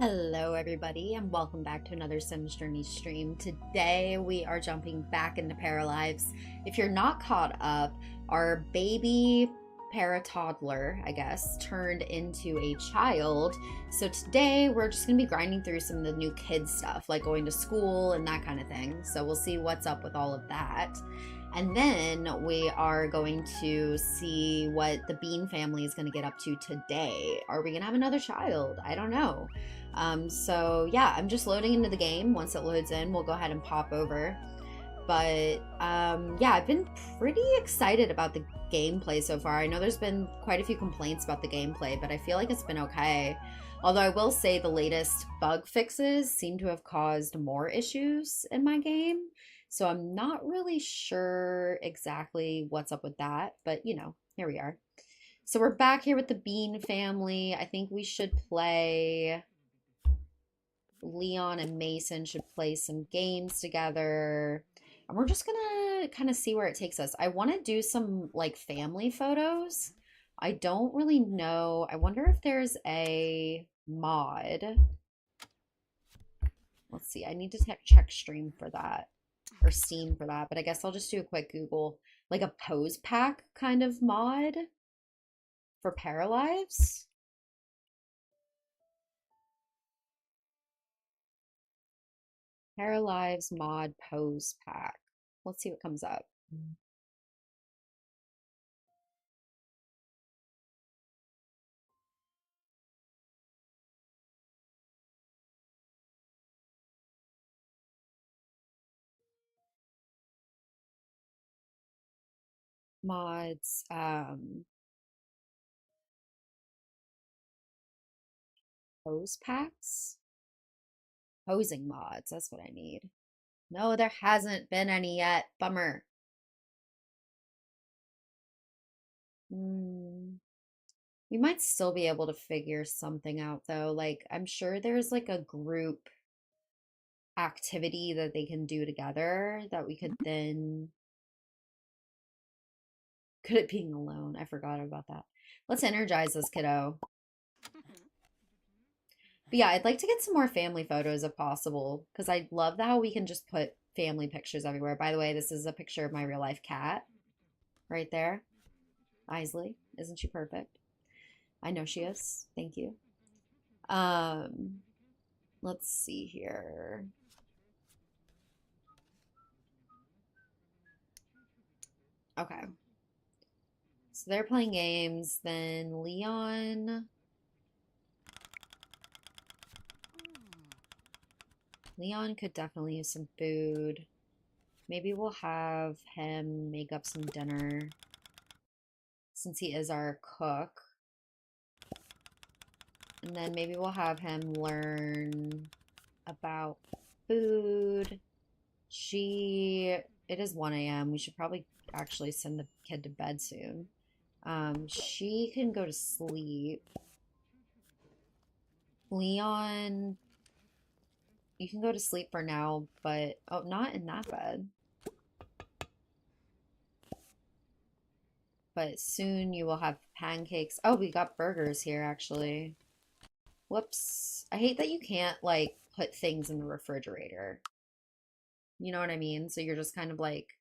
Hello everybody and welcome back to another Sims Journey stream. Today we are jumping back into PARALIVES. If you're not caught up, our baby para-toddler, I guess, turned into a child. So today we're just going to be grinding through some of the new kid stuff, like going to school and that kind of thing. So we'll see what's up with all of that. And then we are going to see what the Bean family is going to get up to today. Are we going to have another child? I don't know. So yeah, I'm just loading into the game. Once it loads in, we'll go ahead and pop over. But yeah, I've been pretty excited about the gameplay so far. I know there's been quite a few complaints about the gameplay, but I feel like it's been okay. Although I will say the latest bug fixes seem to have caused more issues in my game. So I'm not really sure exactly what's up with that, but you know, here we are. So we're back here with the Bean family. I think we should play... Leon and Mason should play some games together. And we're just gonna kind of see where it takes us. I want to do some like family photos. I don't really know. I wonder if there's a mod. Let's see. I need to check Stream for that. Or Steam for that. But I guess I'll just do a quick Google. Like a pose pack kind of mod for PARALIVES. PARALIVES mod pose pack. Let's see what comes up. Mods, pose packs? Posing mods, that's what I need. No, there hasn't been any yet. Bummer. We might still be able to figure something out though. Like, I'm sure there's like a group activity that they can do together that we could then... Good at being alone. I forgot about that. Let's energize this kiddo. But yeah, I'd like to get some more family photos if possible, because I love how we can just put family pictures everywhere. By the way, this is a picture of my real life cat right there. Isley. Isn't she perfect? I know she is. Thank you. Let's see here. Okay. So they're playing games. Then Leon could definitely use some food. Maybe we'll have him make up some dinner since he is our cook. And then maybe we'll have him learn about food. It is 1 a.m. We should probably actually send the kid to bed soon. She can go to sleep. Leon, you can go to sleep for now, but oh, not in that bed. But soon you will have pancakes. Oh, we got burgers here actually. Whoops. I hate that you can't like put things in the refrigerator. You know what I mean? So you're just kind of like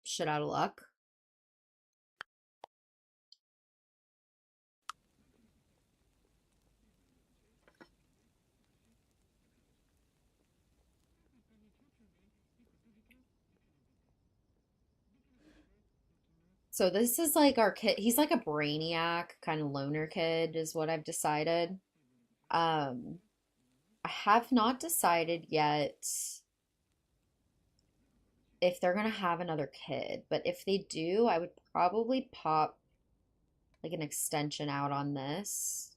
shit out of luck. So this is like our kid. He's like a brainiac, kind of loner kid is what I've decided. Um, I have not decided yet if they're gonna have another kid, but if they do, I would probably pop like an extension out on this.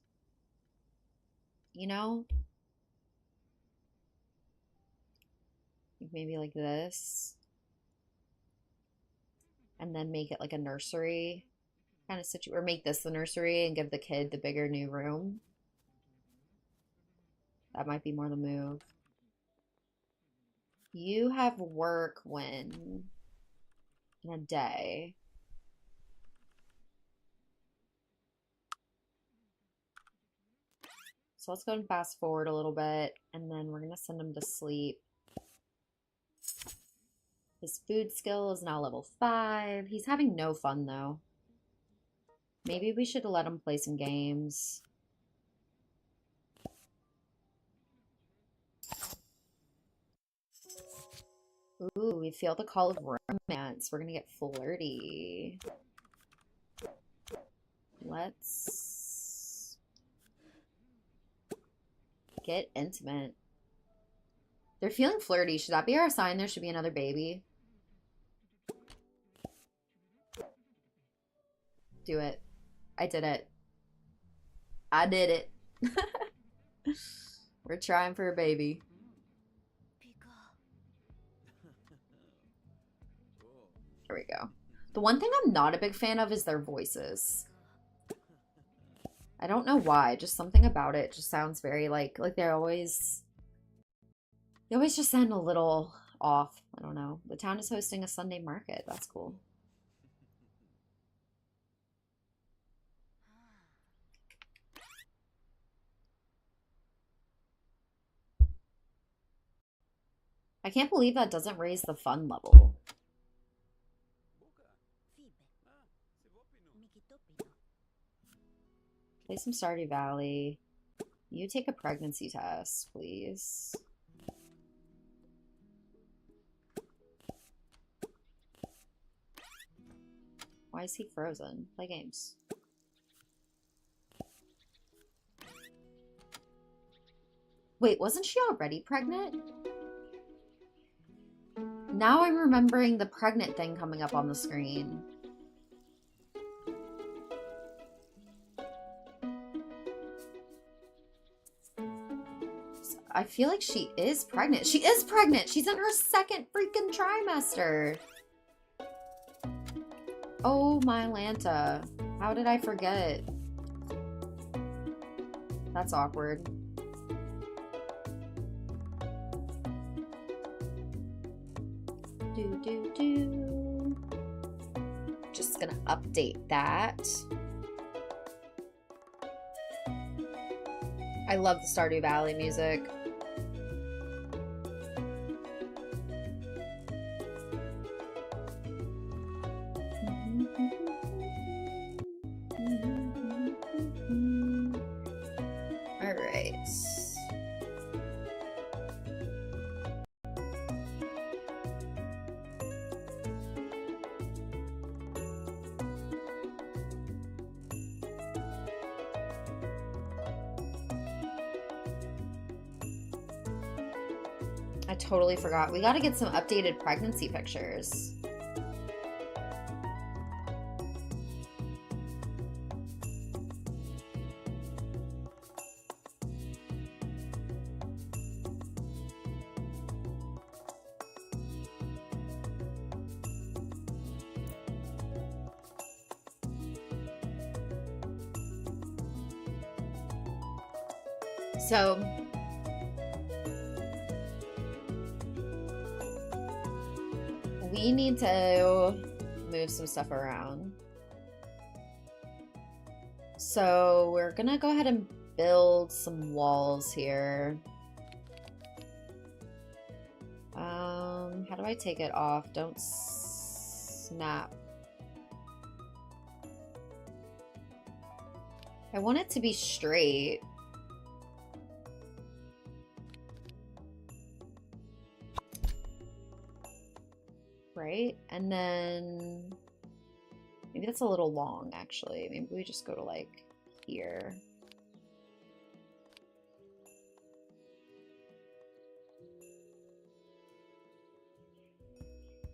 You know? Maybe like this. And then make it like a nursery kind of situation, or make this the nursery and give the kid the bigger new room. That might be more the move. You have work when? In a day. So let's go and fast forward a little bit, and then we're gonna send him to sleep. His food skill is now level 5. He's having no fun though. Maybe we should let him play some games. Ooh, we feel the call of romance. We're gonna get flirty. Let's get intimate. They're feeling flirty. Should that be our sign there should be another baby? Do it. I did it. I did it. We're trying for a baby. Here we go. The one thing I'm not a big fan of is their voices. I don't know why. Just something about it just sounds very like they always just sound a little off. I don't know. The town is hosting a Sunday market. That's cool. I can't believe that doesn't raise the fun level. Play some Stardew Valley. You take a pregnancy test, please. Why is he frozen? Play games. Wait, wasn't she already pregnant? Now I'm remembering the pregnant thing coming up on the screen. I feel like she is pregnant. She is pregnant! She's in her second freaking trimester! Oh my Lanta. How did I forget? That's awkward. Just gonna update that. I love the Stardew Valley music. All right. I totally forgot. We got to get some updated pregnancy pictures. So we need to move some stuff around. So we're gonna go ahead and build some walls here. How do I take it off? Don't snap. I want it to be straight. Right? And then maybe that's a little long, actually. Maybe we just go to like here.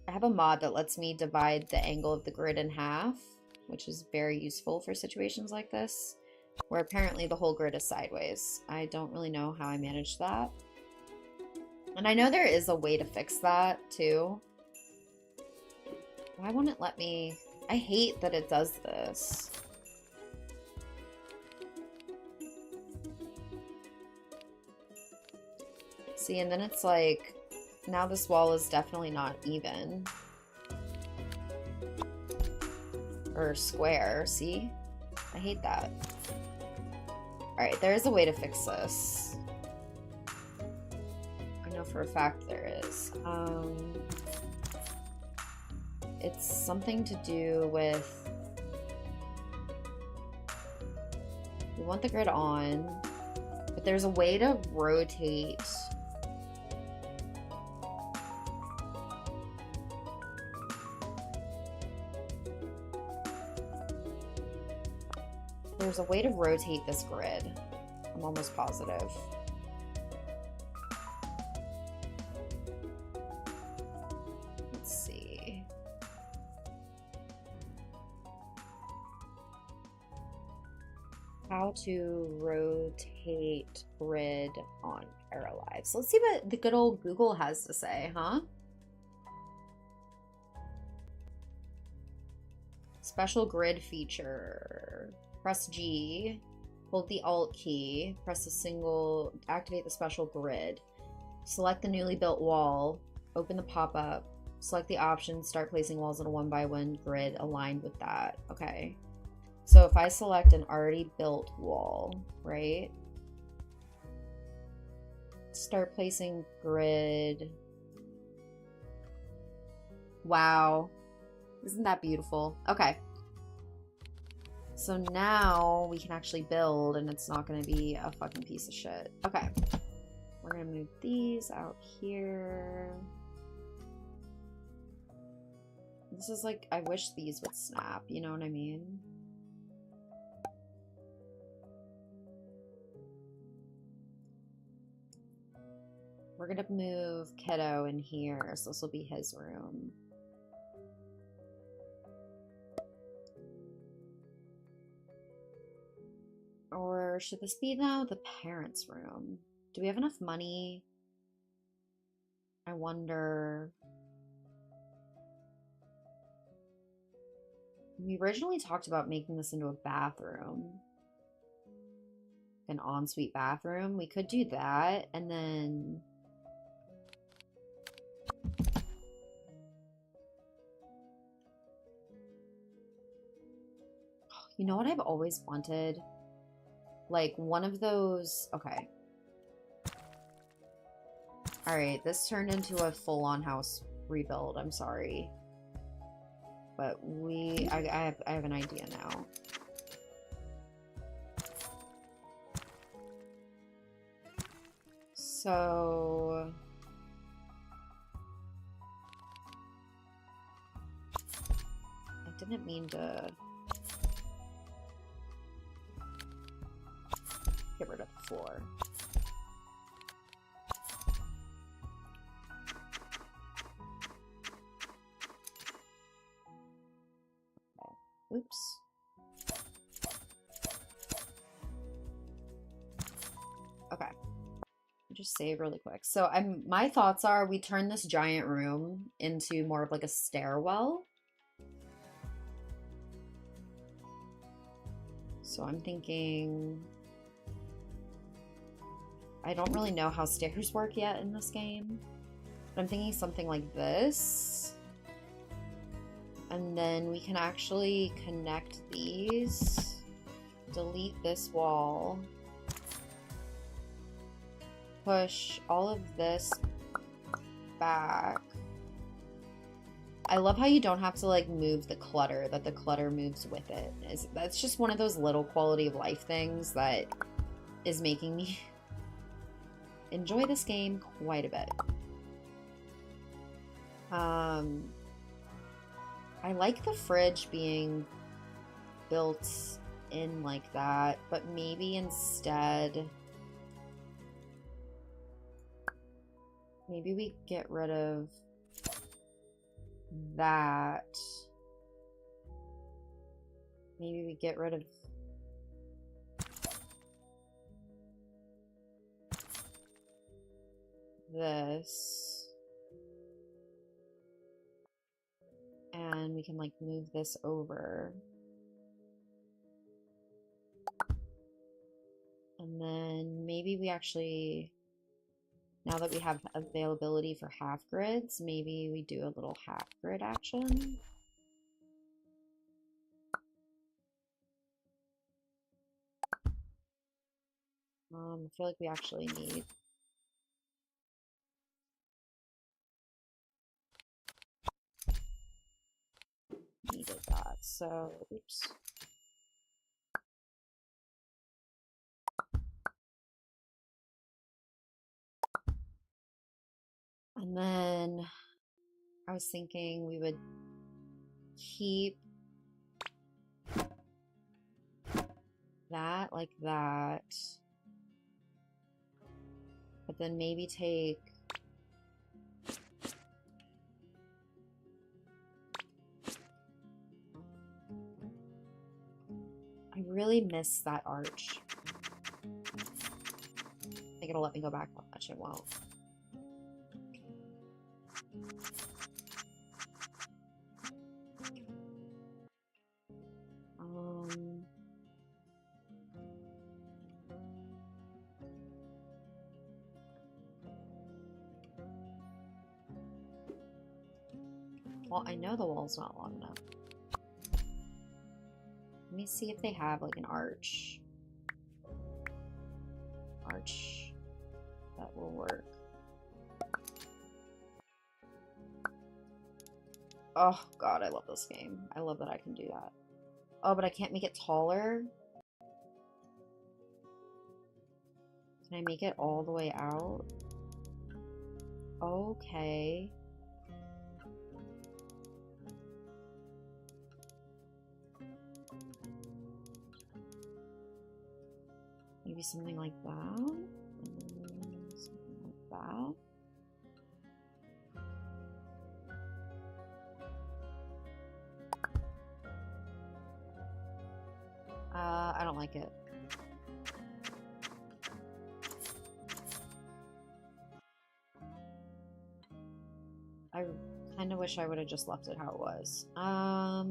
I have a mod that lets me divide the angle of the grid in half, which is very useful for situations like this, where apparently the whole grid is sideways. I don't really know how I managed that. And I know there is a way to fix that too. Why won't it let me? I hate that it does this. See, and then it's like, now this wall is definitely not even. Or square, see? I hate that. Alright, there is a way to fix this. I know for a fact there is. It's something to do with... We want the grid on, but there's a way to rotate... There's a way to rotate this grid. I'm almost positive. Let's see. How to rotate grid on PARALIVES. Let's see what the good old Google has to say, huh? Special grid feature. Press G, hold the Alt key, press a single, activate the special grid. Select the newly built wall, open the pop-up, select the option, start placing walls in a 1x1 grid aligned with that. Okay. So if I select an already built wall, right? Start placing grid. Wow. Isn't that beautiful? Okay. So now we can actually build and it's not going to be a fucking piece of shit. Okay. We're going to move these out here. This is like, I wish these would snap, you know what I mean? We're going to move Kiddo in here, so this will be his room. Or should this be now the parents' room? Do we have enough money? I wonder. We originally talked about making this into a bathroom. An ensuite bathroom. We could do that and then... You know what I've always wanted? Like one of those, okay. All right, this turned into a full-on house rebuild. I'm sorry, but I have an idea now. So I didn't mean to get rid of the floor. Okay. Oops. Okay. Just save really quick. So my thoughts are we turn this giant room into more of like a stairwell. So I'm thinking... I don't really know how stairs work yet in this game. But I'm thinking something like this. And then we can actually connect these. Delete this wall. Push all of this back. I love how you don't have to like move the clutter, that the clutter moves with it. That's just one of those little quality of life things that is making me enjoy this game quite a bit. I like the fridge being built in like that, but maybe instead, maybe we get rid of that. Maybe we get rid of this, and we can like move this over, and then maybe we actually, now that we have availability for half grids, maybe we do a little half grid action. I feel like we actually needed that. So, oops. And then I was thinking we would keep that like that, but then maybe take I really miss that arch. I think it'll let me go back that much. It won't. Well, I know the wall's not long enough. Let me see if they have like an arch. Arch that will work. Oh god, I love this game. I love that I can do that. Oh, but I can't make it taller. Can I make it all the way out? Okay. Maybe something like that. Something like that. I don't like it. I kind of wish I would have just left it how it was. I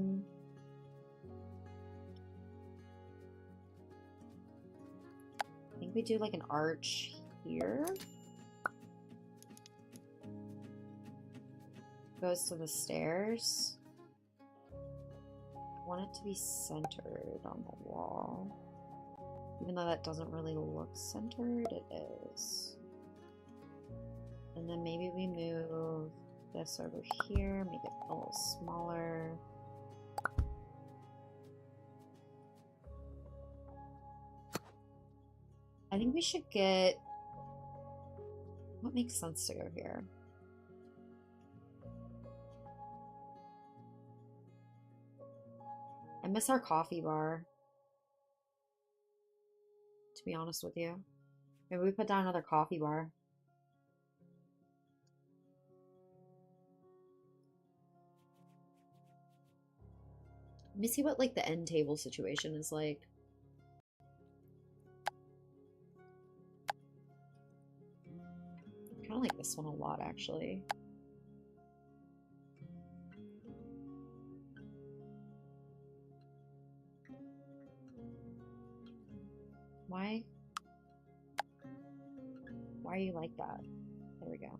think we do like an arch here. Goes to the stairs. I want it to be centered on the wall. Even though that doesn't really look centered, it is. And then maybe we move this over here, make it a little smaller. I think we should get... What makes sense to go here? I miss our coffee bar, to be honest with you. Maybe we put down another coffee bar. Let me see what like the end table situation is like. I kind of like this one a lot, actually. Why? Why are you like that? There we go.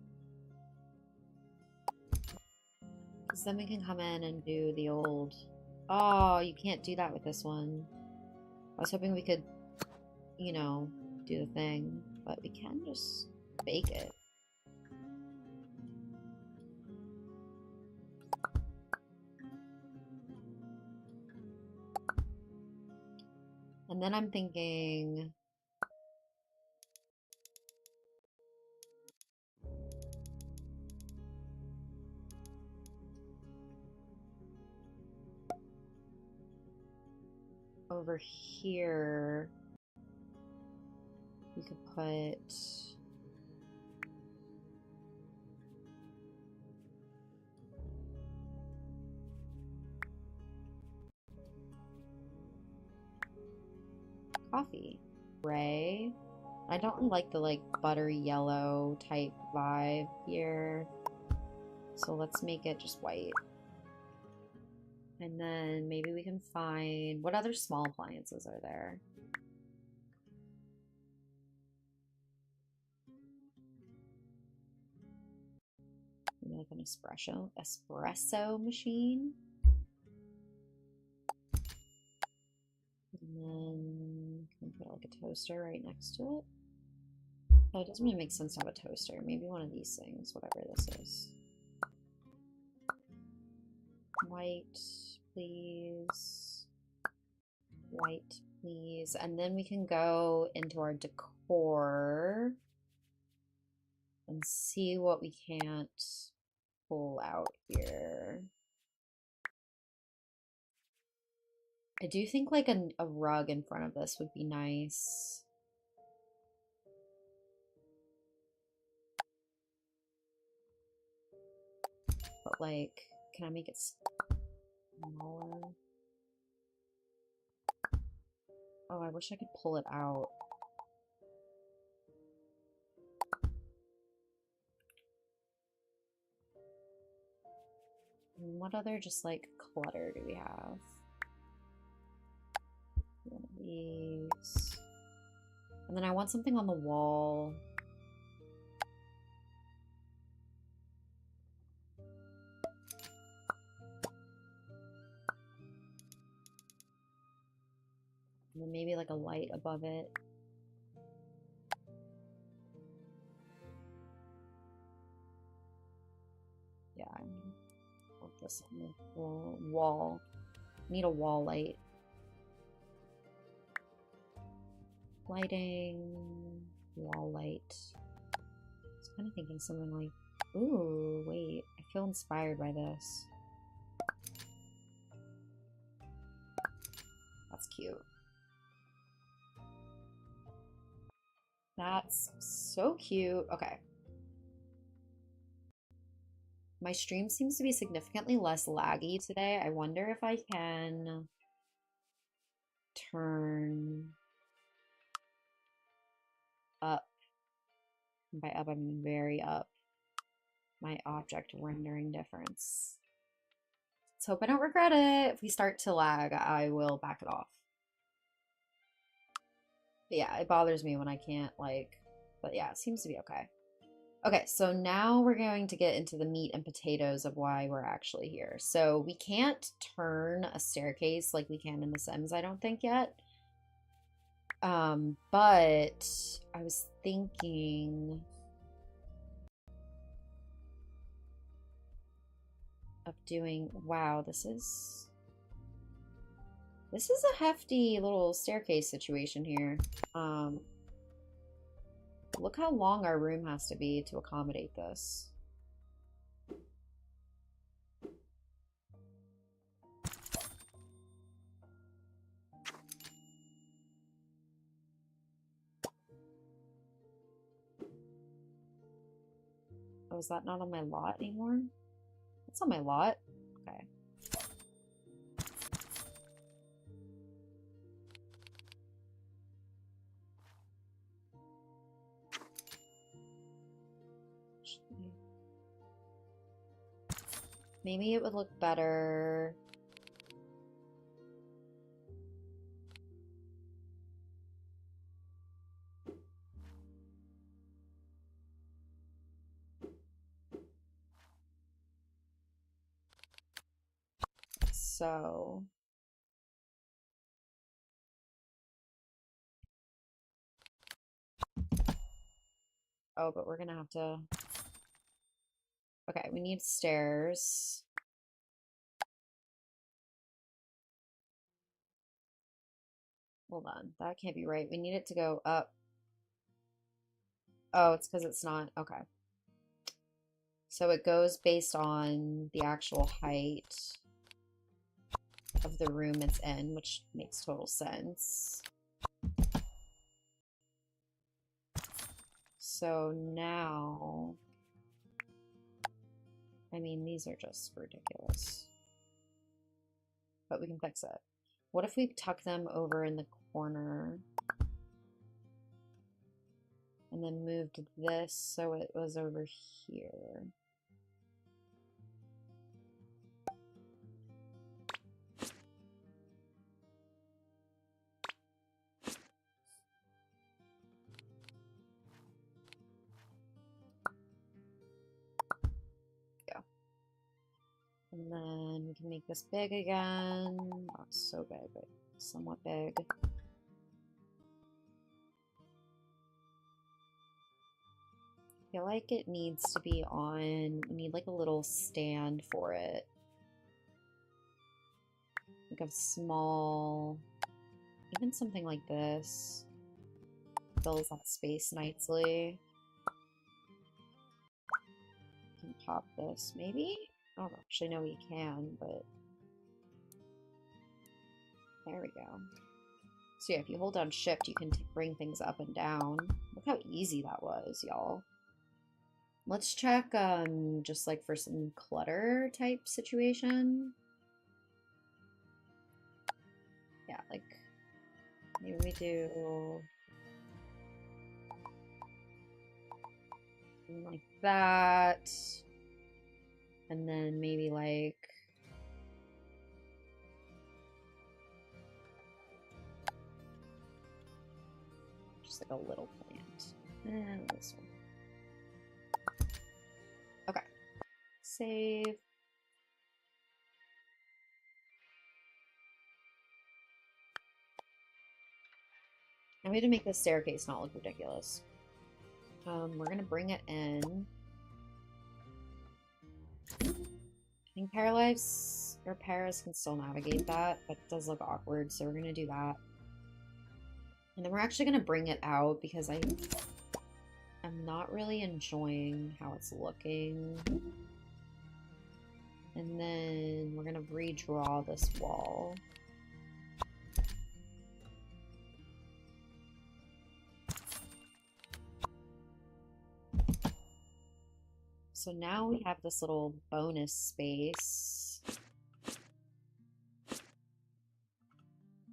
Because then we can come in and do the old... Oh, you can't do that with this one. I was hoping we could, you know, do the thing, but we can just bake it. And then I'm thinking... over here, we could put... coffee. Gray. I don't like the like buttery yellow type vibe here. So let's make it just white. And then maybe we can find... What other small appliances are there? Maybe like an espresso machine. And then can we put like a toaster right next to it? Oh, it doesn't really make sense to have a toaster. Maybe one of these things, whatever this is. White, please. White, please. And then we can go into our decor and see what we can't pull out here. I do think like a rug in front of this would be nice. But like, can I make it smaller? Oh, I wish I could pull it out. And what other just like clutter do we have? One of these. And then I want something on the wall. And then maybe like a light above it. Yeah, I want this on the wall. Need a wall light. Lighting, wall light. I was kind of thinking something like, ooh, wait, I feel inspired by this. That's cute. That's so cute. Okay. My stream seems to be significantly less laggy today. I wonder if I can turn up, and by up I mean very up, my object rendering difference. Let's hope I don't regret it. If we start to lag, I will back it off. But yeah, it bothers me when I can't like, but yeah, it seems to be okay. Okay, so now we're going to get into the meat and potatoes of why we're actually here. So we can't turn a staircase like we can in The Sims, I don't think yet. But I was thinking of doing, wow, this is a hefty little staircase situation here. Look how long our room has to be to accommodate this. Oh, is that not on my lot anymore? It's on my lot. Okay. Maybe it would look better. So oh, but we're gonna have to, okay, we need stairs. Hold on, that can't be right. We need it to go up. Oh, it's because it's not, okay. So it goes based on the actual height of the room it's in, which makes total sense. So now, I mean, these are just ridiculous. But we can fix it. What if we tuck them over in the corner and then moved this so it was over here? Yeah. And then we can make this big again. Not so big, but somewhat big. feel like it needs to be on, we need like a little stand for it. Like a small, even something like this fills that space nicely. Can pop this, maybe? I don't actually know we can, but there we go. So yeah, if you hold down shift, you can bring things up and down. Look how easy that was, y'all. Let's check just like for some clutter type situation. Yeah, like maybe we do something like that. And then maybe like just like a little plant. And this one. Okay. Save. I'm going to make this staircase not look ridiculous. We're going to bring it in. I think PARALIVES or Paras can still navigate that, but it does look awkward, so we're going to do that. And then we're actually going to bring it out because I'm not really enjoying how it's looking. And then we're going to redraw this wall. So now we have this little bonus space.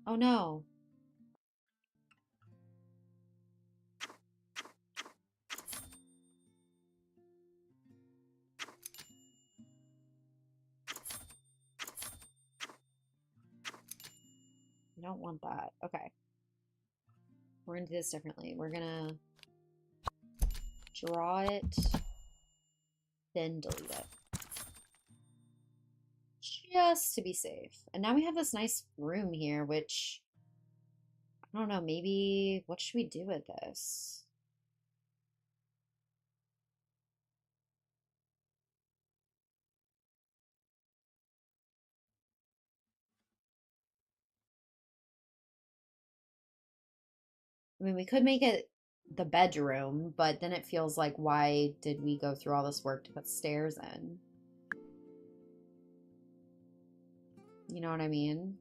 Oh no. I don't want that. Okay. We're gonna do this differently. We're gonna draw it, then delete it. Just to be safe. And now we have this nice room here, which, I don't know, maybe, what should we do with this? I mean, we could make it the bedroom, but then it feels like, why did we go through all this work to put stairs in? You know what I mean?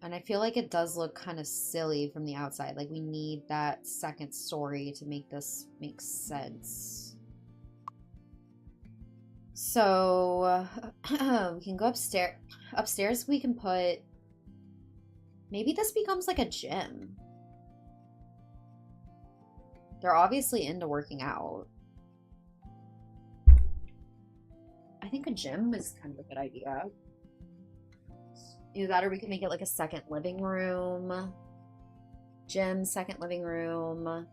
And I feel like it does look kind of silly from the outside. Like we need that second story to make this make sense. So we can go upstairs. Upstairs we can put, maybe this becomes like a gym. They're obviously into working out. I think a gym is kind of a good idea. Either that or we could make it like a second living room. Gym, second living room.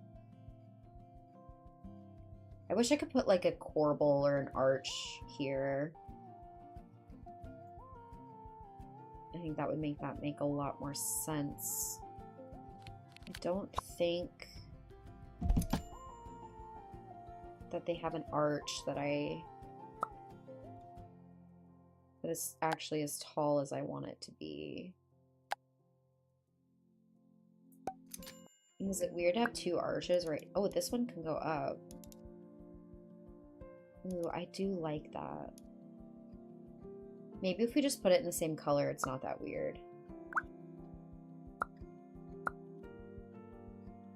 I wish I could put like a corbel or an arch here. I think that would make that make a lot more sense. I don't think that they have an arch that is actually as tall as I want it to be. Is it weird to have two arches, right? Oh, this one can go up. Ooh, I do like that. Maybe if we just put it in the same color, it's not that weird.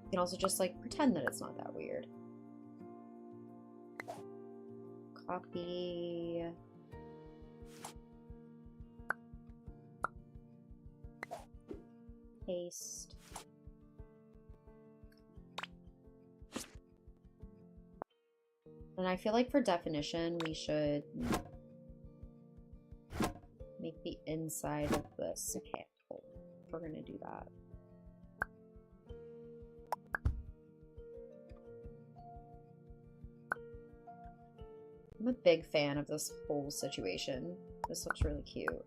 You can also just like pretend that it's not that weird. Copy. Paste. And I feel like for definition, we should make the inside of this handle. If we're gonna do that. I'm a big fan of this whole situation. This looks really cute.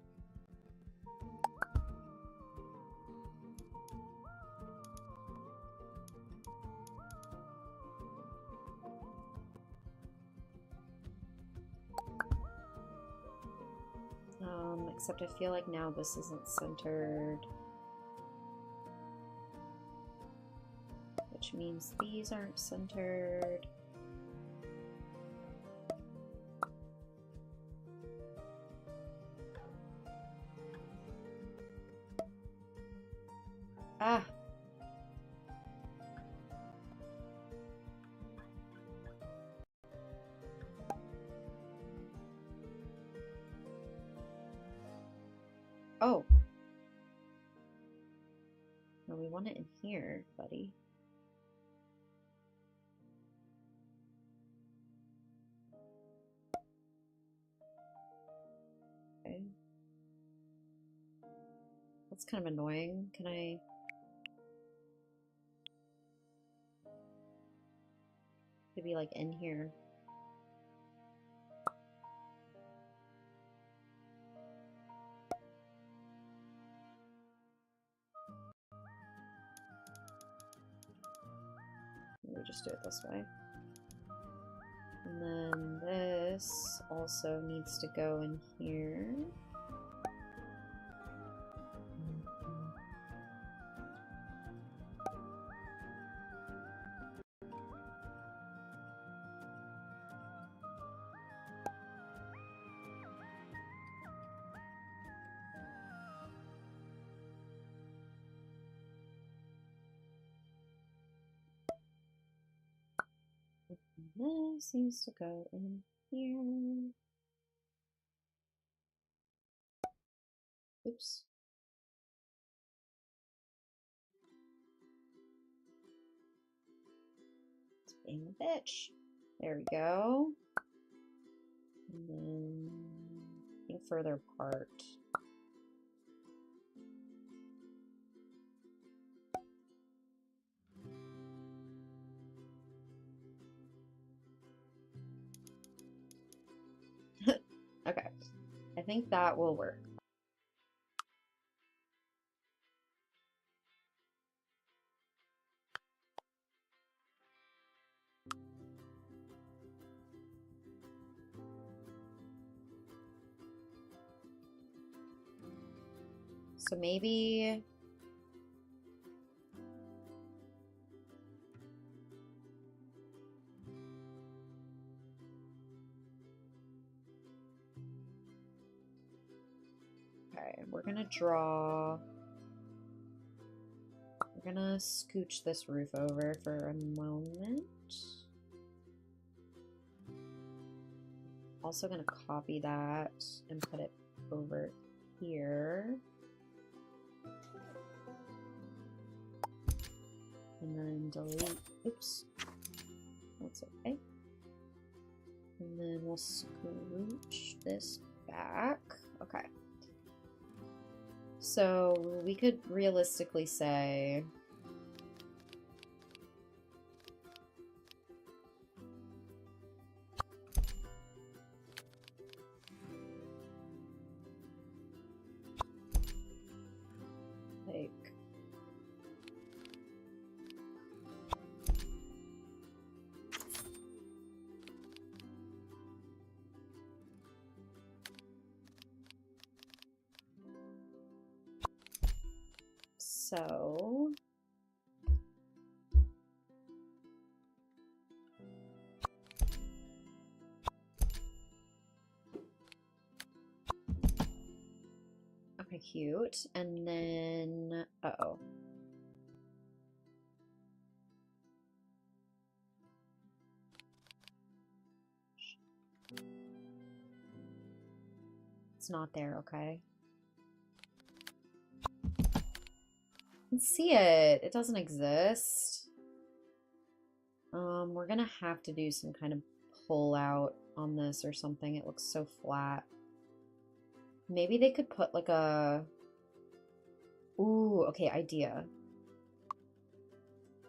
Except I feel like now this isn't centered. Which means these aren't centered. Ah! Oh! No, we want it in here, buddy. Okay. That's kind of annoying. Can I... Could be like in here. We just do it this way. And then this also needs to go in here. This needs to go in here. Oops. It's being a bitch. There we go. And then I think further apart. Okay, I think that will work. So maybe... Okay, we're gonna draw... We're gonna scooch this roof over for a moment. Also gonna copy that and put it over here. And then delete, oops, that's okay. And then we'll scooch this back. Okay. So we could realistically say like so. Okay, cute. And then, uh-oh. It's not there, okay? I can see it. It doesn't exist. We're gonna have to do some kind of pull out on this or something. It looks so flat. Maybe they could put like a... Ooh, okay, idea.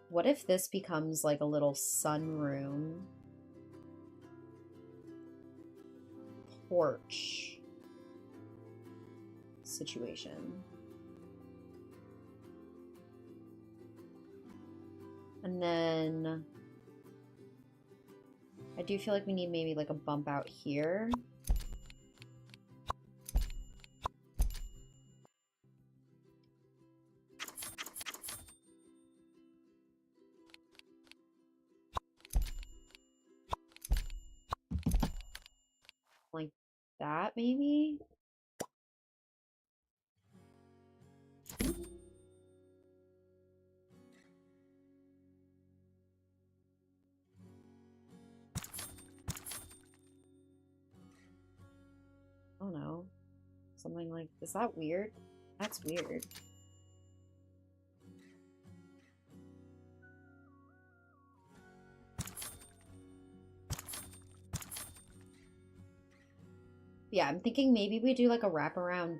What if this becomes like a little sunroom porch situation? And then I do feel like we need maybe like a bump out here. that maybe? I don't know. Something like, is that weird? That's weird. Yeah, I'm thinking maybe we do like a wraparound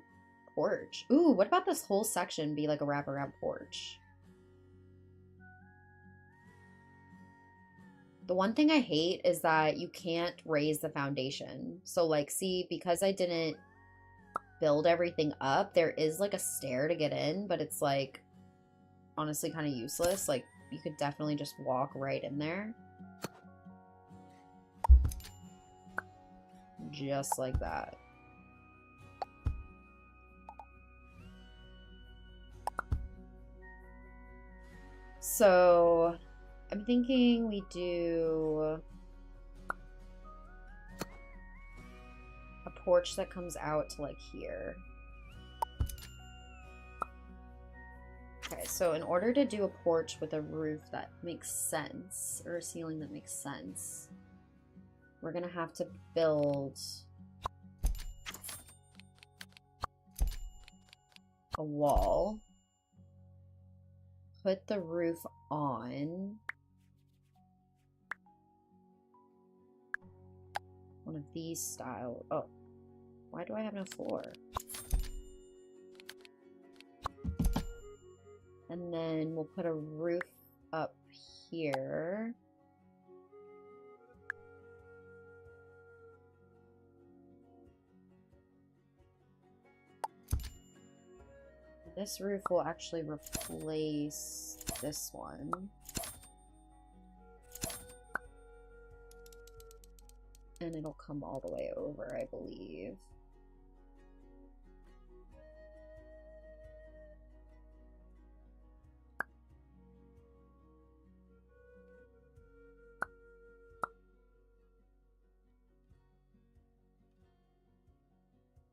porch. Ooh, what about this whole section be like a wraparound porch? The one thing I hate is that you can't raise the foundation. So like, see, because I didn't build everything up, there is like a stair to get in, but it's like honestly kind of useless. Like you could definitely just walk right in there. Just like that. So I'm thinking we do a porch that comes out to like here. Okay, so in order to do a porch with a roof that makes sense, or a ceiling that makes sense, we're gonna have to build a wall, put the roof on one of these style. Oh, why do I have no floor? And then we'll put a roof up here. This roof will actually replace this one. And it'll come all the way over, I believe.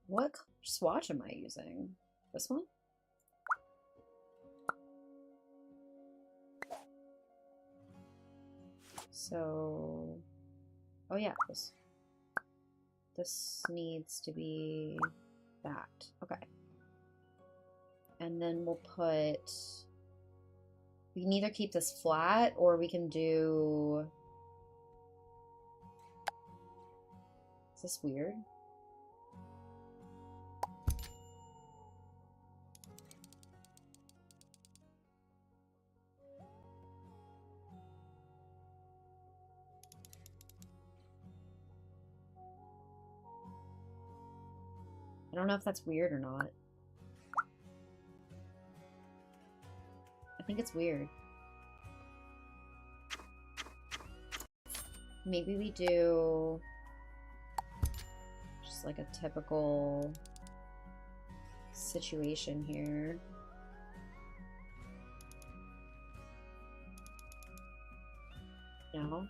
What swatch am I using? This one? So, oh yeah, this needs to be that. Okay. And then we'll put, we can either keep this flat or we can do, is this weird? I don't know if that's weird or not. I think it's weird. Maybe we do just like a typical situation here. No?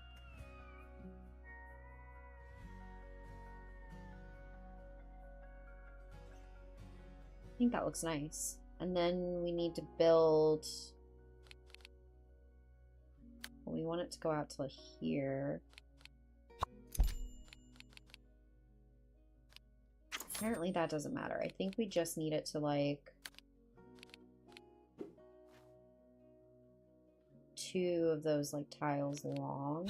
I think that looks nice. And then we need to build, well, we want it to go out to here. Apparently that doesn't matter. I think we just need it to like 2 of those like tiles long.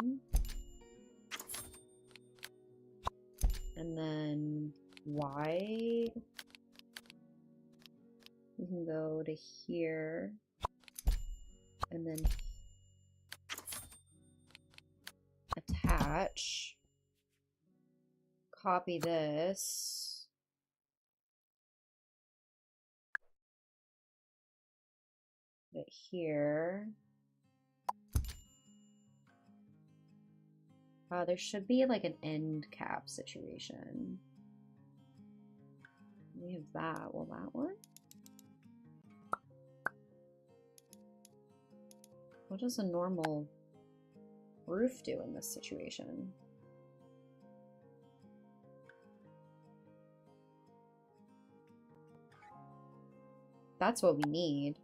And then wide. We can go to here. And then attach. Copy this. Put it here. There should be like an end cap situation. We have that. Will that work? What does a normal roof do in this situation? That's what we need.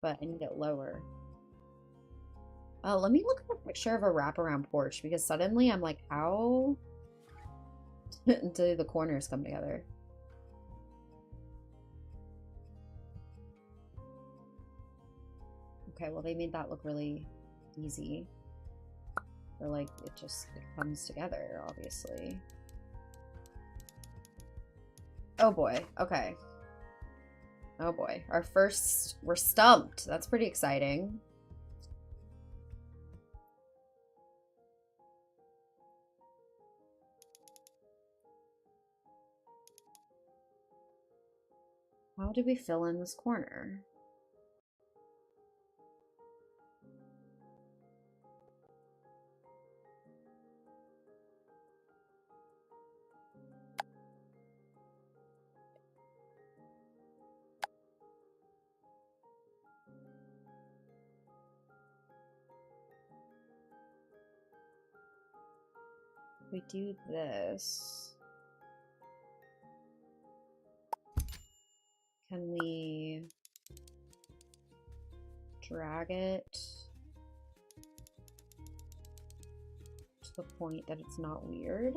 But I need it lower. Let me look at a picture of a wraparound porch because suddenly I'm like, how do the corners come together? Okay, well they made that look really easy. Or like it comes together, obviously. Oh boy, okay. Oh boy, we're stumped. That's pretty exciting. How do we fill in this corner? We do this. Can we drag it to the point that it's not weird?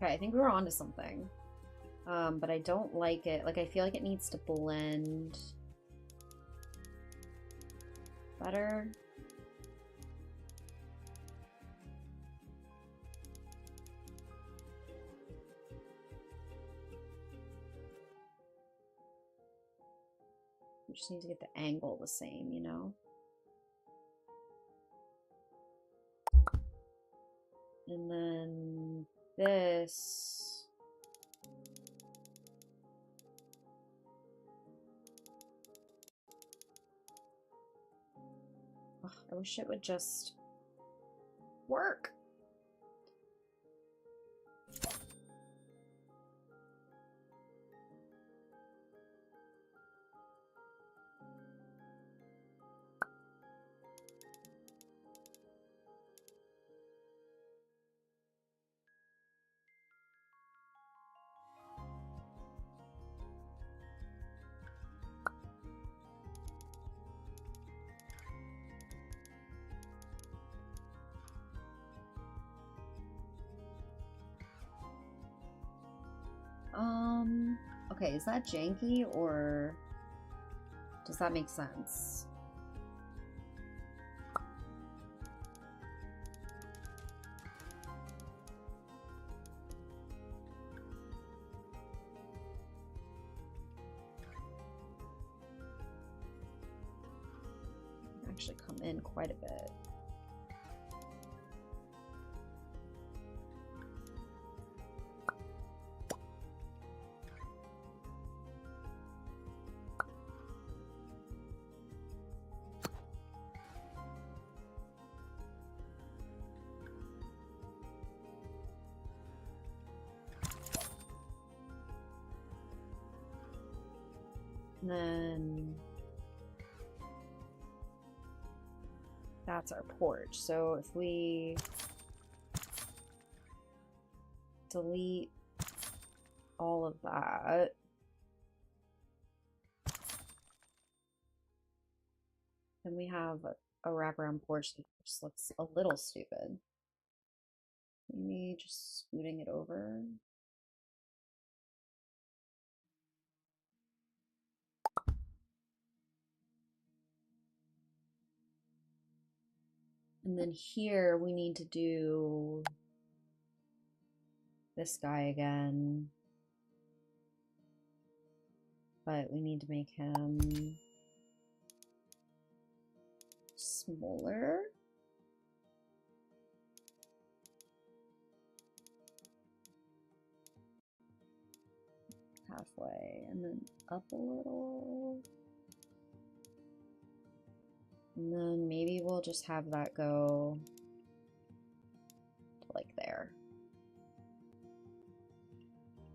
Okay, I think we're onto something. But I don't like it. Like, I feel like it needs to blend better. We just need to get the angle the same, you know? And then this. Ugh, I wish it would just work. Okay, is that janky or does that make sense? Actually come in quite a bit. And then that's our porch. So if we delete all of that, then we have a wraparound porch that just looks a little stupid. Maybe just scooting it over. And then here we need to do this guy again. But we need to make him smaller. Halfway, and then up a little. And then maybe we'll just have that go to like there.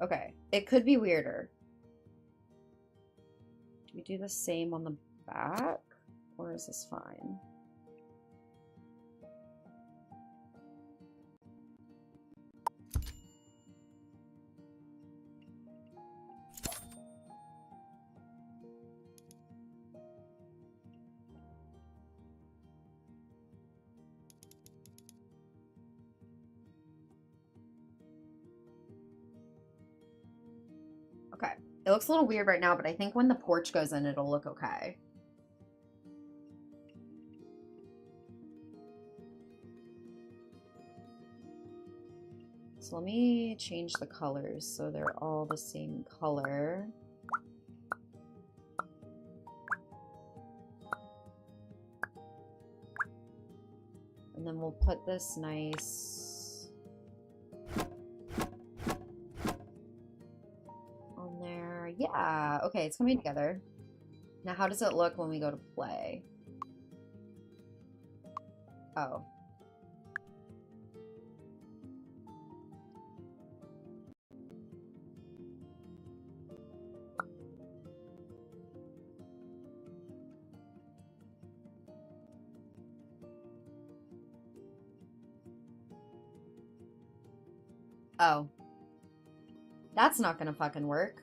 Okay, it could be weirder. Do we do the same on the back, or is this fine? Okay, it looks a little weird right now, but I think when the porch goes in, it'll look okay. So let me change the colors so they're all the same color. And then we'll put this nice on there. Yeah, okay, it's coming together. Now, how does it look when we go to play? Oh. Oh. That's not gonna fucking work.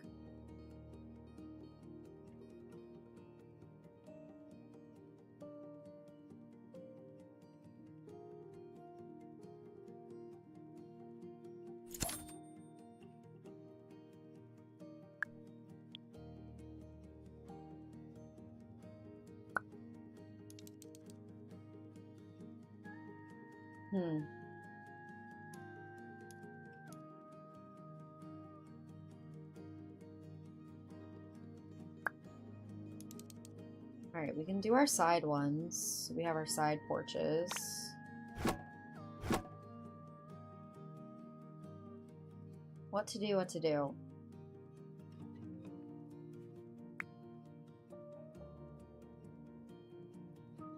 Alright, we can do our side ones. We have our side porches. What to do, what to do.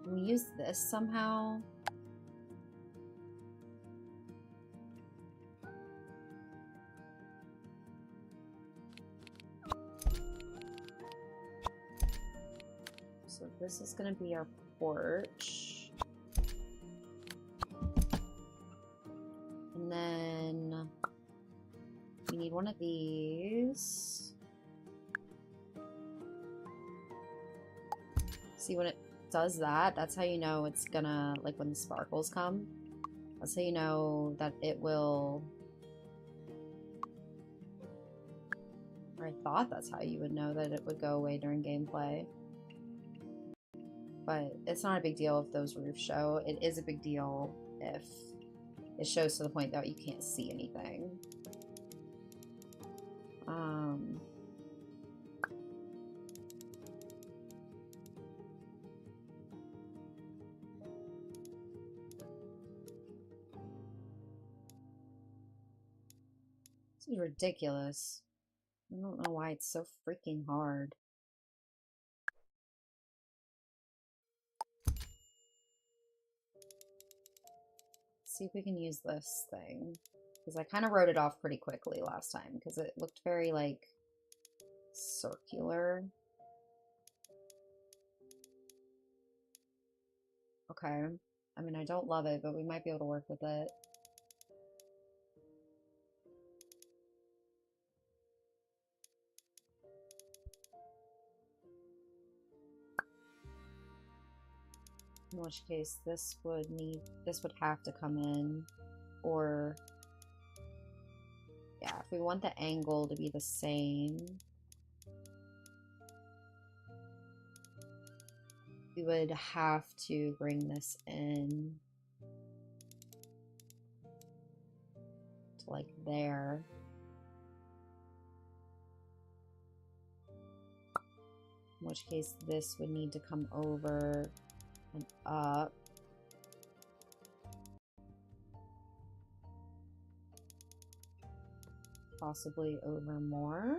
Can we use this somehow? So this is going to be our porch. And then we need one of these. See, when it does that, that's how you know it's gonna, like when the sparkles come, that's how you know that it will, or I thought that's how you would know that it would go away during gameplay. But it's not a big deal if those roofs show. It is a big deal if it shows to the point that you can't see anything. This is ridiculous. I don't know why it's so freaking hard. See if we can use this thing, because I kind of wrote it off pretty quickly last time because it looked very like circular. Okay, I mean, I don't love it, but we might be able to work with it. In which case this would have to come in, or yeah, if we want the angle to be the same, we would have to bring this in to like there. In which case this would need to come over and up. Possibly over more.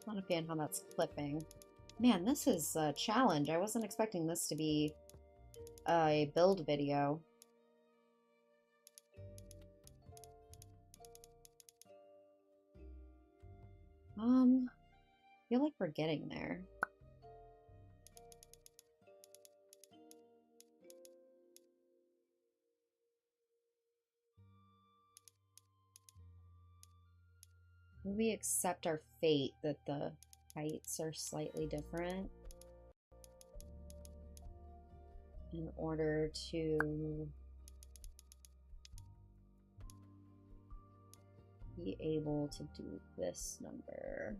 Not a fan how that's clipping. Man, this is a challenge. I wasn't expecting this to be a build video. I feel like we're getting there. We accept our fate that the heights are slightly different in order to be able to do this number.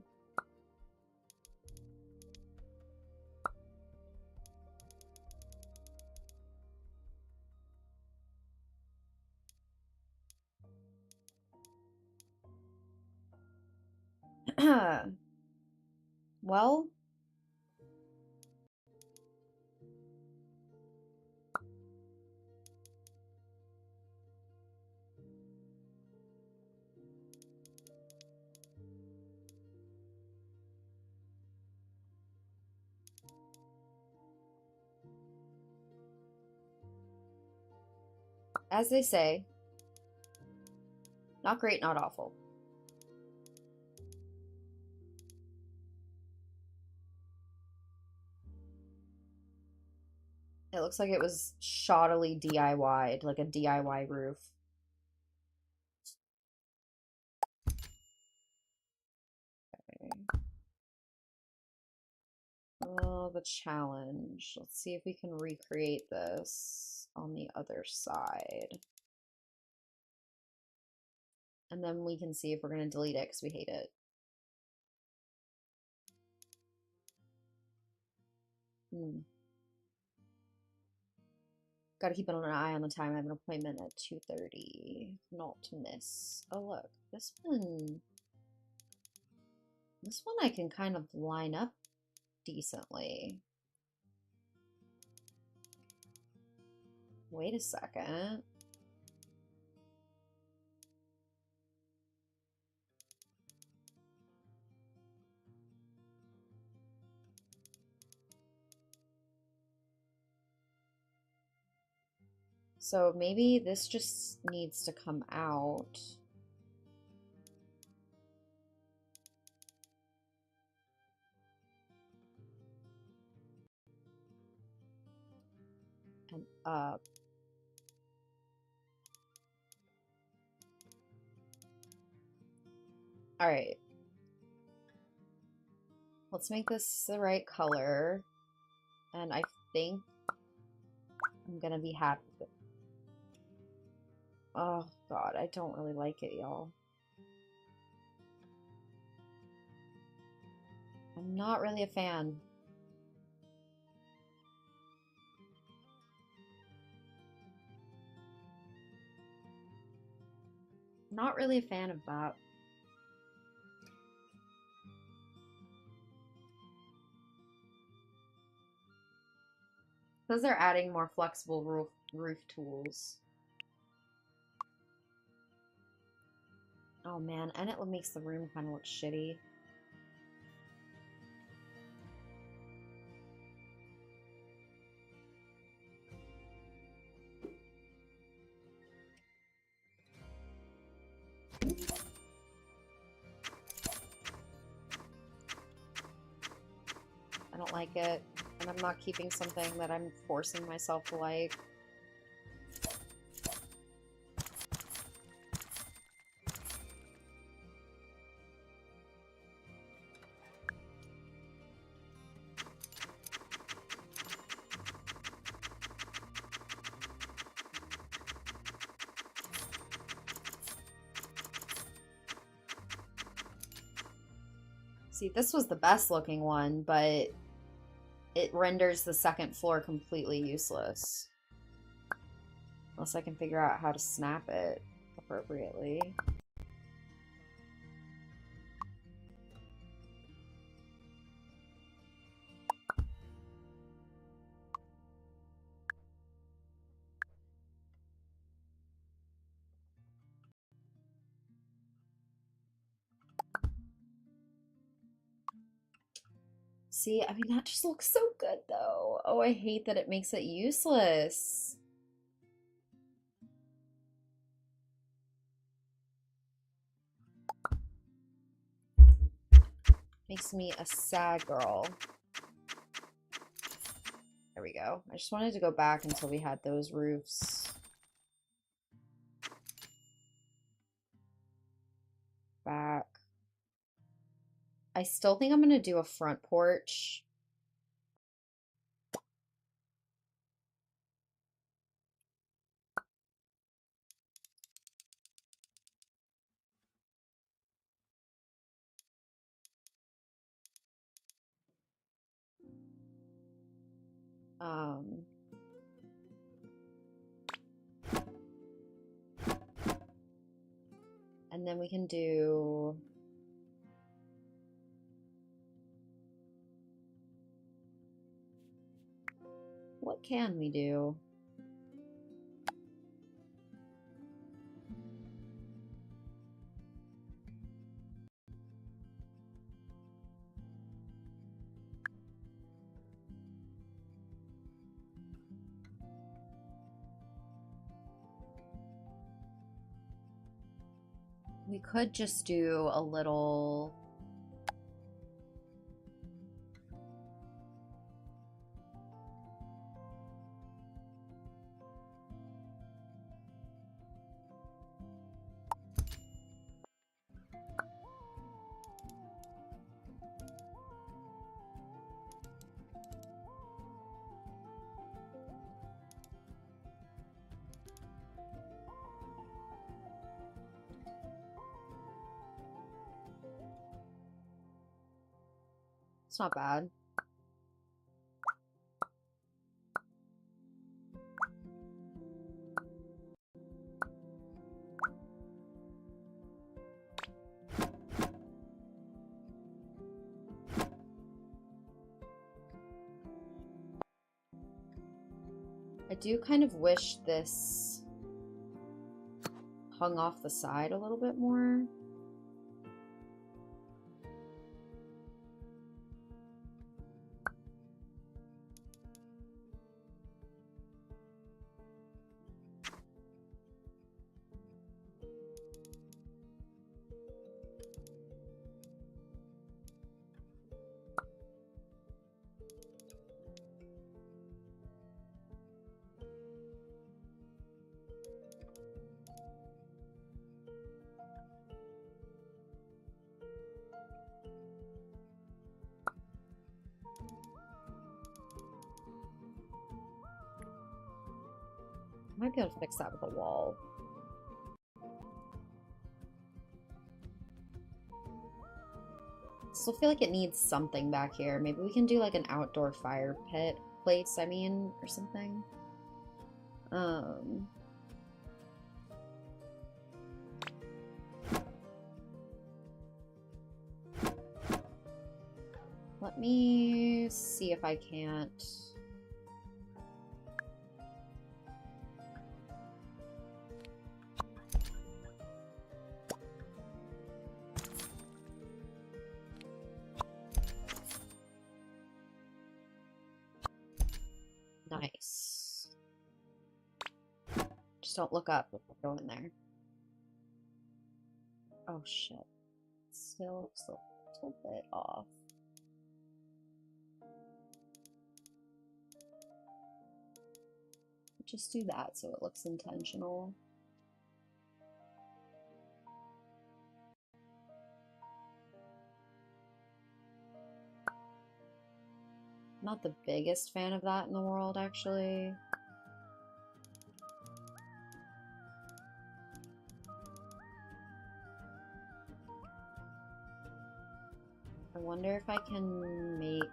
Well, as they say, not great, not awful. It looks like it was shoddily DIY'd, like a DIY roof. Okay. Oh, the challenge. Let's see if we can recreate this on the other side. And then we can see if we're going to delete it because we hate it. Gotta keep an eye on the time. I have an appointment at 2:30. Not to miss. Oh, look. This one I can kind of line up decently. Wait a second. So maybe this just needs to come out. And up. All right. Let's make this the right color. And I think I'm gonna be happy with it. Oh god, I don't really like it, y'all. I'm not really a fan. Not really a fan of that. Because they're adding more flexible roof tools. Oh man, and it makes the room kind of look shitty. I don't like it, and I'm not keeping something that I'm forcing myself to like. See, this was the best looking one, but it renders the second floor completely useless. Unless I can figure out how to snap it appropriately. See, I mean, that just looks so good, though. Oh, I hate that it makes it useless. Makes me a sad girl. There we go. I just wanted to go back until we had those roofs. Back. I still think I'm going to do a front porch. And then we can do... What can we do? We could just do a little... It's not bad. I do kind of wish this hung off the side a little bit more. Might be able to fix that with a wall. Still feel like it needs something back here. Maybe we can do like an outdoor fire pit place, I mean, or something. Let me see if I can't... Nice. Just don't look up if I go in there. Oh shit. Still looks a little bit off. Just do that so it looks intentional. Not the biggest fan of that in the world, actually. I wonder if I can make...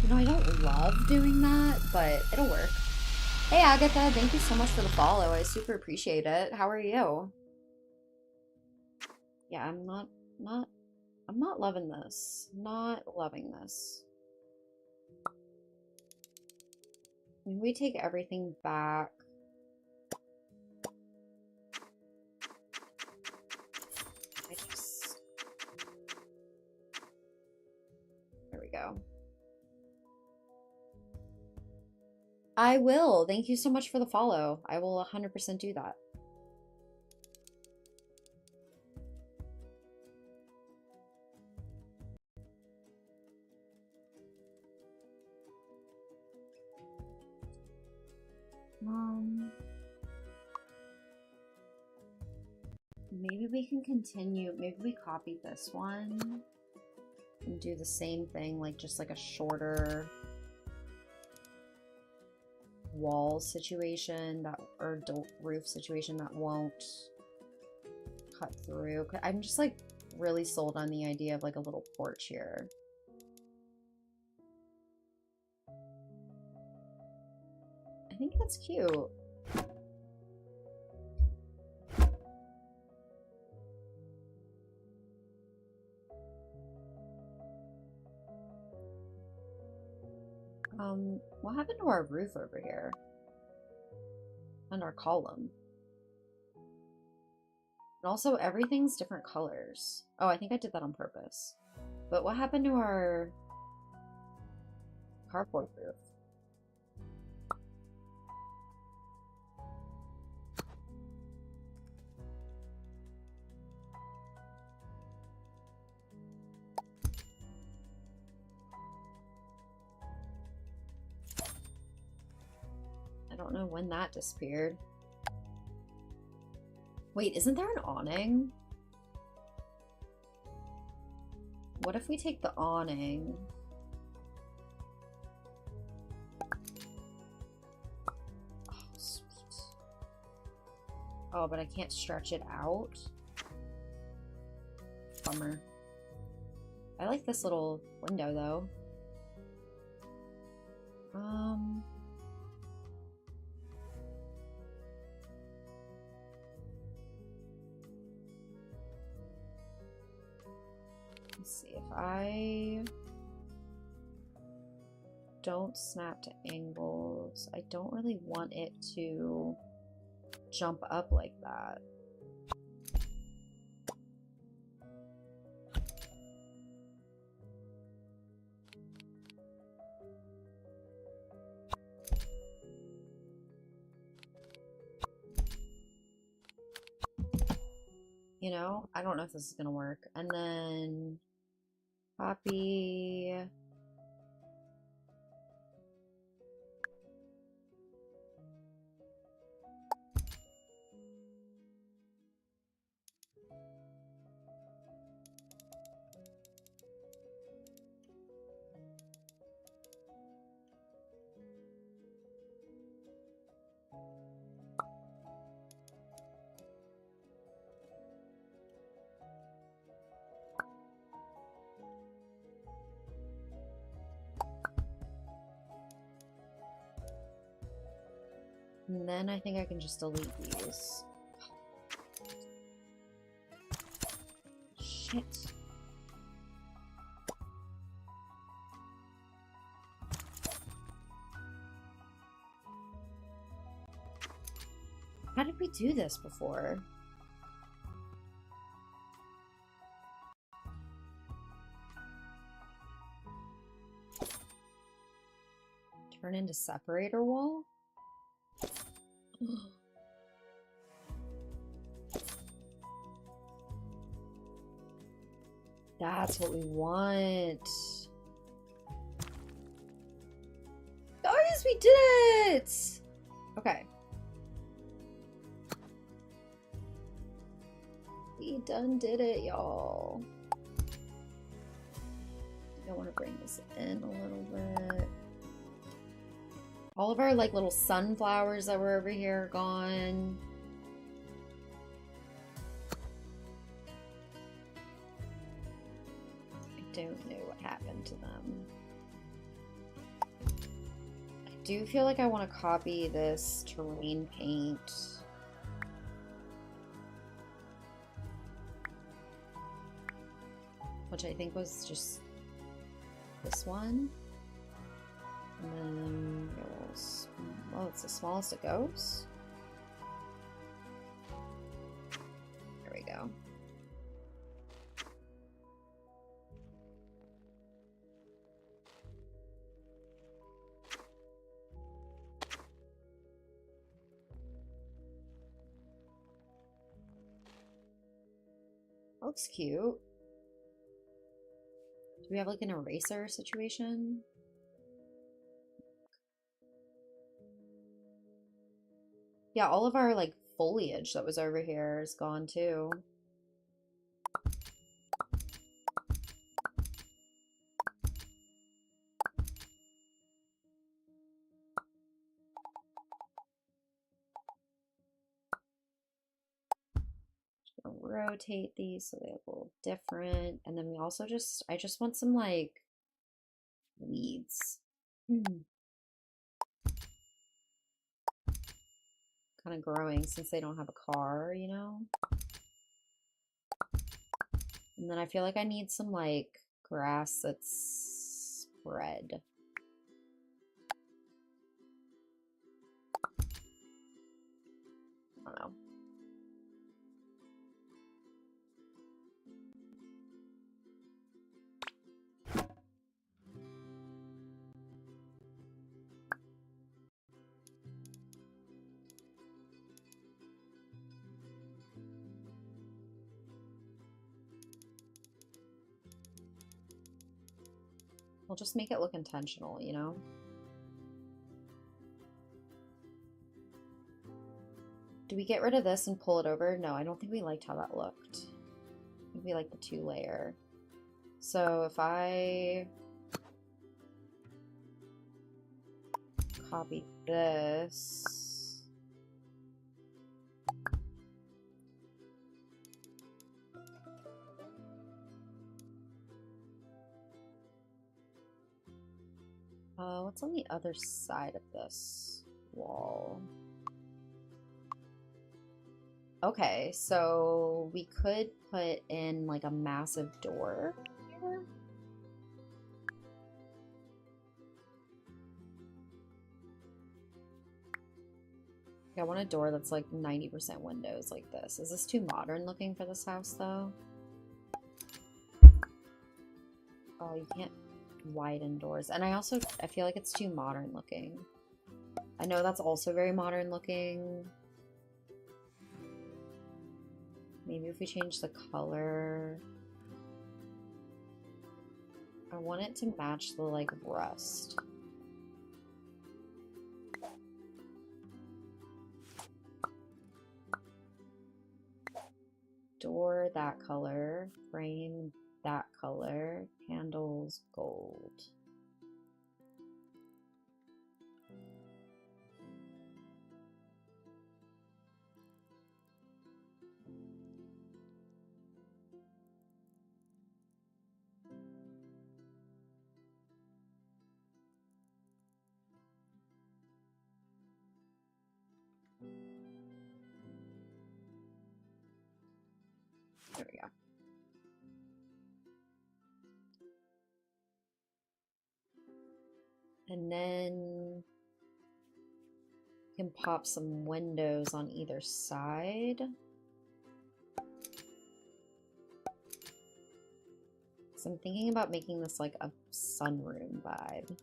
You know, I don't love doing that, but it'll work. Hey Agatha, thank you so much for the follow. I super appreciate it. How are you? Yeah, I'm not loving this. Not loving this. Maybe we take everything back. There we go. I will. Thank you so much for the follow. I will 100% do that. Maybe we can continue. Maybe we copy this one and do the same thing, like just like a shorter wall situation that, or roof situation that won't cut through. I'm just like really sold on the idea of like a little porch here. I think that's cute. What happened to our roof over here? And our column? And also, everything's different colors. Oh, I think I did that on purpose. But what happened to our carport roof? I don't know when that disappeared. Wait, isn't there an awning? What if we take the awning? Oh, sweet. Oh, but I can't stretch it out. Bummer. I like this little window, though. Let's see, if I don't snap to angles, I don't really want it to jump up like that. You know, I don't know if this is gonna work. And then copy. And then I think I can just delete these. Shit. How did we do this before? turn into separator wall? That's what we want. Guys, we did it! Okay. We done did it, y'all. I want to bring this in a little bit. All of our like little sunflowers that were over here are gone. I don't know what happened to them. I do feel like I want to copy this terrain paint. Which I think was just this one. And then it was, well, it's the smallest it goes. There we go. Looks cute. Do we have like an eraser situation? Yeah, all of our like foliage that was over here is gone too. Just gonna rotate these so they look a little different. And then we also I just want some like weeds. Kind of growing since they don't have a car, you know? And then I feel like I need some like grass that's spread. I don't know. We'll just make it look intentional, you know? Do we get rid of this and pull it over? No, I don't think we liked how that looked. I think we like the 2-layer. So if I copy this. What's on the other side of this wall? Okay, so we could put in like a massive door here. Yeah, I want a door that's like 90% windows like this. Is this too modern looking for this house though? Oh, you can't widen doors. And I feel like it's too modern looking. I know that's also very modern looking. Maybe if we change the color. I want it to match the like rust. Door that color, frame that color, handles gold. There we go. And then you can pop some windows on either side. So I'm thinking about making this like a sunroom vibe.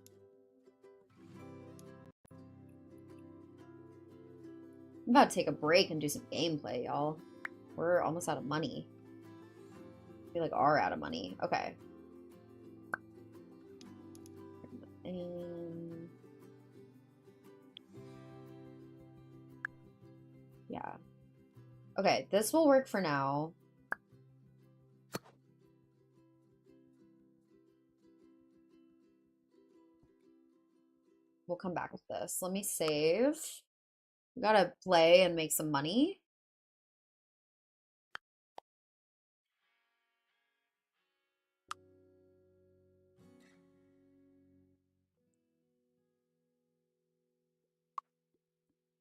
I'm about to take a break and do some gameplay, y'all. We're almost out of money. We like are out of money. Okay. And yeah. Okay, this will work for now. We'll come back with this. Let me save. We gotta play and make some money.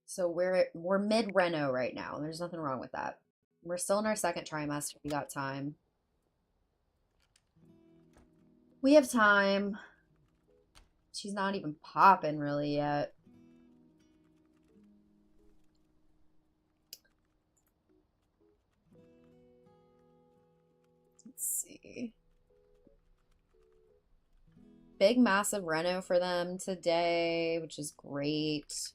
So we're mid-reno right now. There's nothing wrong with that. We're still in our second trimester. We got time. We have time. She's not even popping really yet. Let's see. Big, massive reno for them today, which is great.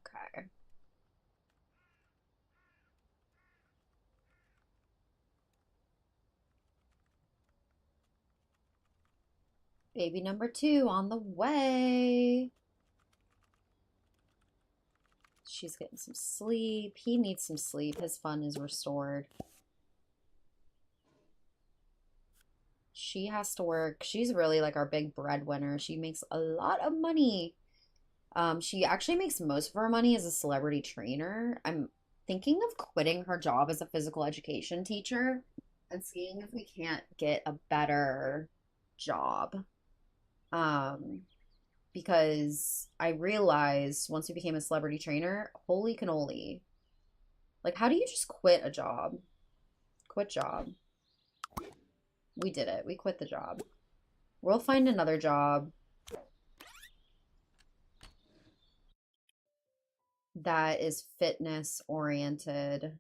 Okay. Baby number 2 on the way. She's getting some sleep. He needs some sleep. His fun is restored. She has to work. She's really like our big breadwinner. She makes a lot of money. She actually makes most of her money as a celebrity trainer. I'm thinking of quitting her job as a physical education teacher and seeing if we can't get a better job. Um, because I realized once we became a celebrity trainer, holy cannoli. Like, how do you just quit a job? Quit job. We did it. We quit the job. We'll find another job that is fitness oriented.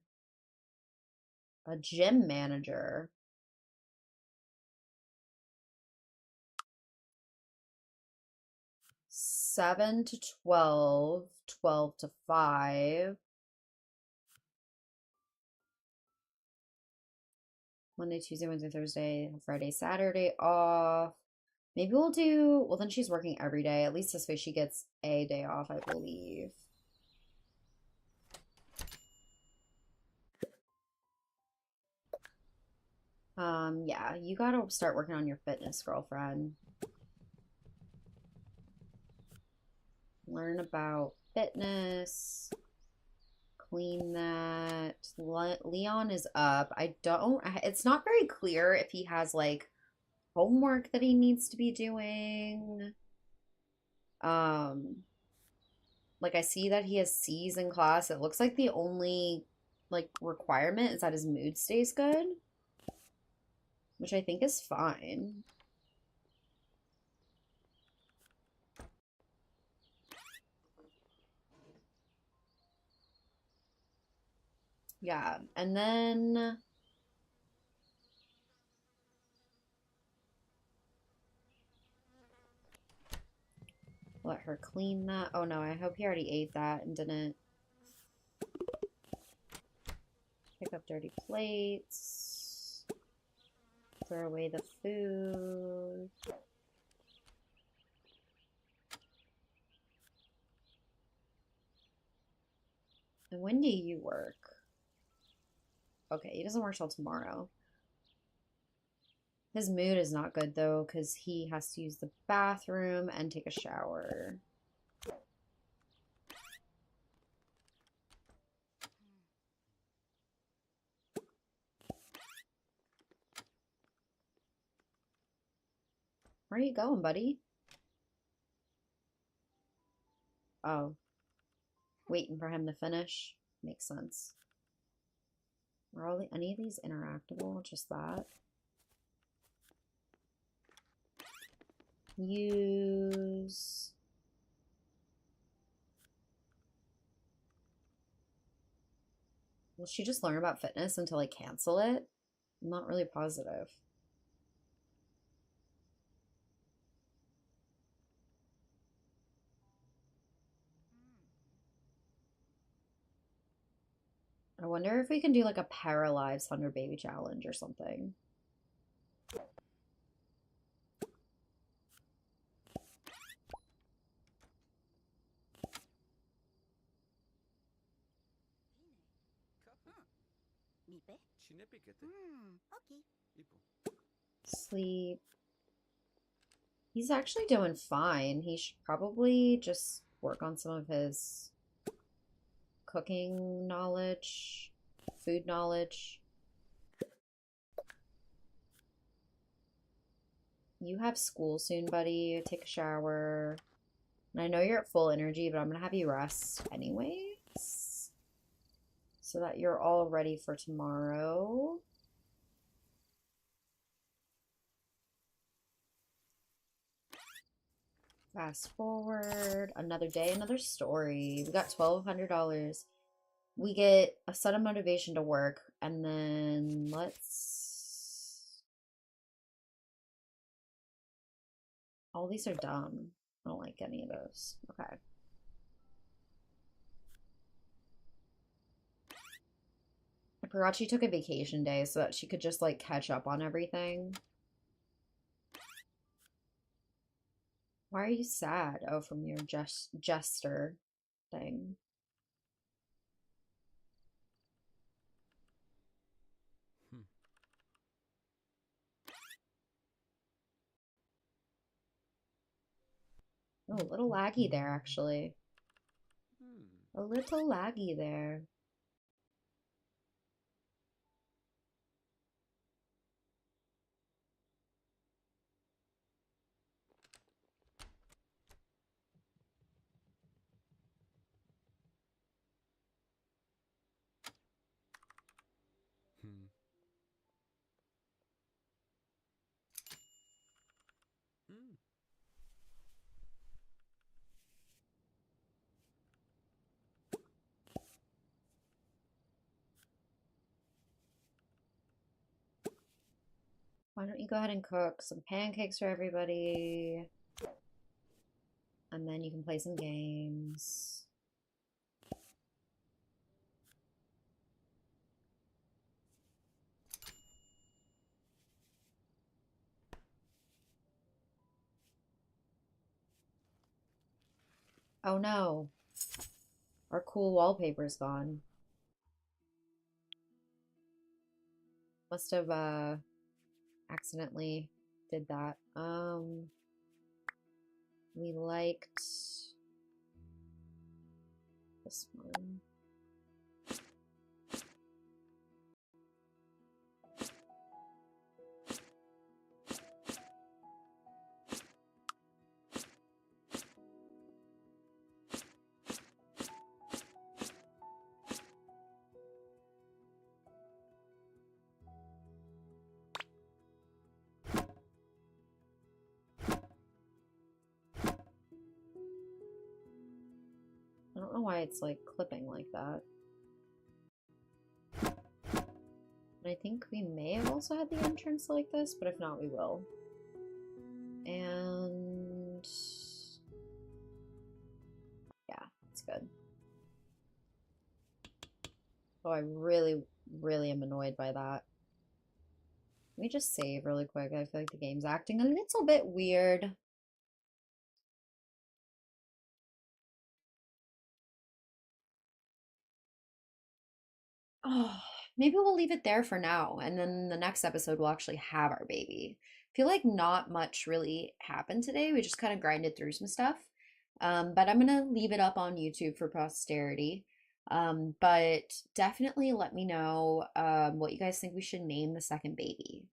A gym manager. 7 to 12, 12 to 5. Monday, Tuesday, Wednesday, Thursday, Friday, Saturday off. Maybe we'll do, well, then she's working every day. At least this way she gets a day off, I believe. Yeah, you gotta start working on your fitness, girlfriend. Learn about fitness. Clean that. Leon is up. It's not very clear if he has like homework that he needs to be doing. Um, like I see that he has C's in class. It looks like the only like requirement is that his mood stays good, which I think is fine. Yeah, and then let her clean that. Oh no, I hope he already ate that and didn't pick up dirty plates. Throw away the food. And when do you work? Okay, he doesn't work till tomorrow. His mood is not good though, because he has to use the bathroom and take a shower. Where are you going, buddy? Oh, waiting for him to finish. Makes sense. Are any of these interactable? Just that. Use. Will she just learn about fitness until I cancel it? I'm not really positive. I wonder if we can do like a PARALIVES 100 baby challenge or something. Sleep. He's actually doing fine. He should probably just work on some of his cooking knowledge, food knowledge. You have school soon, buddy. Take a shower. And I know you're at full energy, but I'm gonna have you rest anyways, so that you're all ready for tomorrow. Fast forward, another day, another story. We got $1,200. We get a set of motivation to work, and then let's... All these are dumb. I don't like any of those. Okay. I forgot she took a vacation day so that she could just like catch up on everything. Why are you sad? Oh, from your jester thing. Oh, a little laggy there, actually. A little laggy there. Why don't you go ahead and cook some pancakes for everybody? And then you can play some games. Oh no, our cool wallpaper's gone. Must have accidentally did that. We liked this one. I don't know why it's like clipping like that. And I think we may have also had the entrance like this, but if not, we will. And yeah, it's good. Oh, I really, really am annoyed by that. Let me just save really quick. I feel like the game's acting a little bit weird. Oh, maybe we'll leave it there for now. And then the next episode, we'll actually have our baby. I feel like not much really happened today. We just kind of grinded through some stuff. But I'm going to leave it up on YouTube for posterity. But definitely let me know what you guys think we should name the second baby.